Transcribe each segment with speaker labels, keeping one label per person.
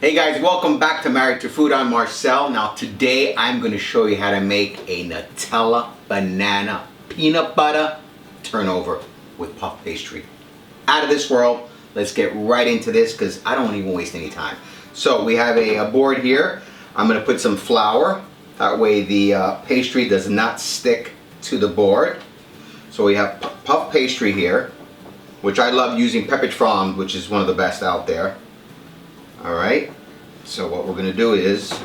Speaker 1: Hey guys, welcome back to Married to Food. I'm Marcel. Now today I'm going to show you how to make a Nutella banana peanut butter turnover with puff pastry. Out of this world. Let's get right into this because I don't even waste any time. So we have a board here. I'm going to put some flour. That way the pastry does not stick to the board. So we have puff pastry here, which I love using Pepperidge Farms, which is one of the best out there. Alright, so what we're going to do is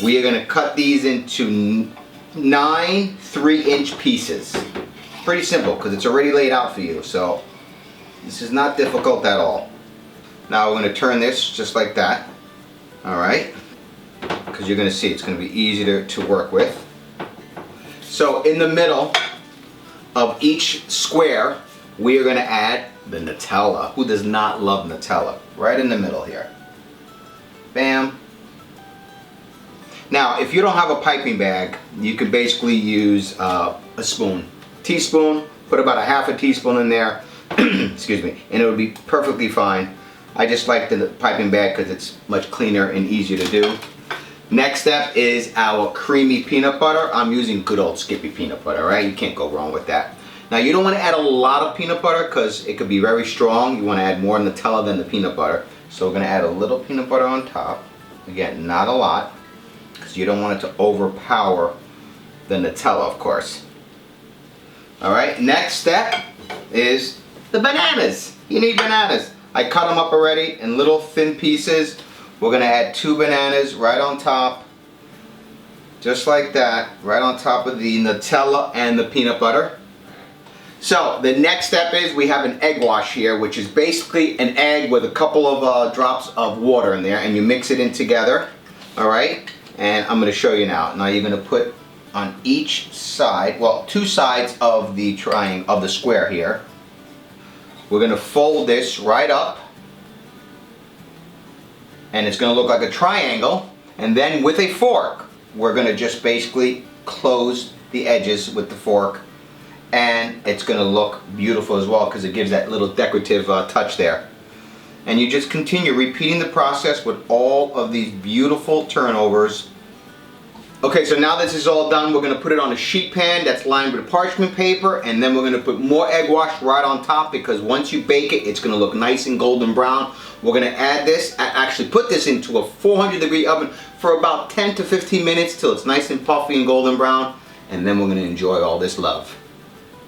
Speaker 1: we are going to cut these into 9 3-inch pieces. Pretty simple because it's already laid out for you, so this is not difficult at all. Now we're going to turn this just like that. Alright, because you're going to see it's going to be easy to work with. So in the middle of each square we are going to add the Nutella. Who does not love Nutella? Right in the middle here. Bam. Now if you don't have a piping bag, you can basically use a spoon. Teaspoon, put about a half a teaspoon in there, excuse me, and it would be perfectly fine. I just like the piping bag because it's much cleaner and easier to do. Next step is our creamy peanut butter. I'm using good old Skippy peanut butter, right? You can't go wrong with that. Now you don't want to add a lot of peanut butter because it could be very strong. You want to add more Nutella than the peanut butter. So we're going to add a little peanut butter on top. Again, not a lot, because you don't want it to overpower the Nutella, of course. Alright, next step is the bananas. You need bananas. I cut them up already in little thin pieces. We're going to add 2 bananas right on top. Just like that, right on top of the Nutella and the peanut butter. So the next step is we have an egg wash here, which is basically an egg with a couple of drops of water in there, and you mix it in together. Alright, and I'm going to show you now. Now you're going to put on each side, well, 2 sides of the triangle, of the square here. We're going to fold this right up, and it's going to look like a triangle, and then with a fork we're going to just basically close the edges with the fork, and it's going to look beautiful as well because it gives that little decorative touch there. And you just continue repeating the process with all of these beautiful turnovers. Okay, so now this is all done, we're going to put it on a sheet pan that's lined with parchment paper, and then we're going to put more egg wash right on top because once you bake it, it's going to look nice and golden brown. We're going to add this, actually put this into a 400-degree oven for about 10 to 15 minutes till it's nice and puffy and golden brown, and then we're going to enjoy all this love.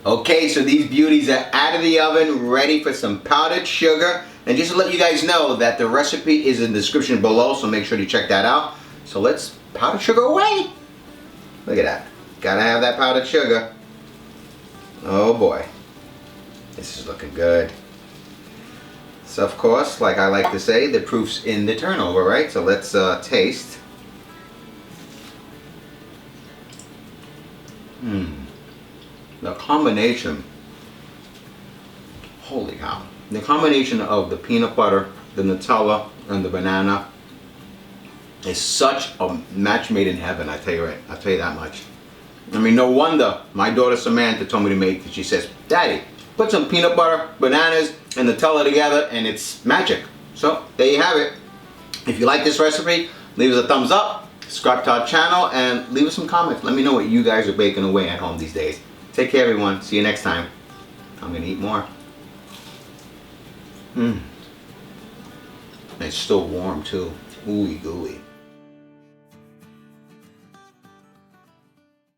Speaker 1: Okay, so these beauties are out of the oven, ready for some powdered sugar. And just to let you guys know that the recipe is in the description below, so make sure you check that out. So let's powder sugar away. Look at that. Gotta have that powdered sugar. Oh boy. This is looking good. So of course, like I like to say, the proof's in the turnover, right? So let's taste. The combination, holy cow. The combination of the peanut butter, the Nutella, and the banana is such a match made in heaven, I tell you right. I'll tell you that much. I mean, no wonder my daughter Samantha told me to make it. She says, Daddy, put some peanut butter, bananas, and Nutella together and it's magic. So, there you have it. If you like this recipe, leave us a thumbs up, subscribe to our channel, and leave us some comments. Let me know what you guys are baking away at home these days. Take care, everyone. See you next time. I'm going to eat more. It's still warm, too. Ooey gooey.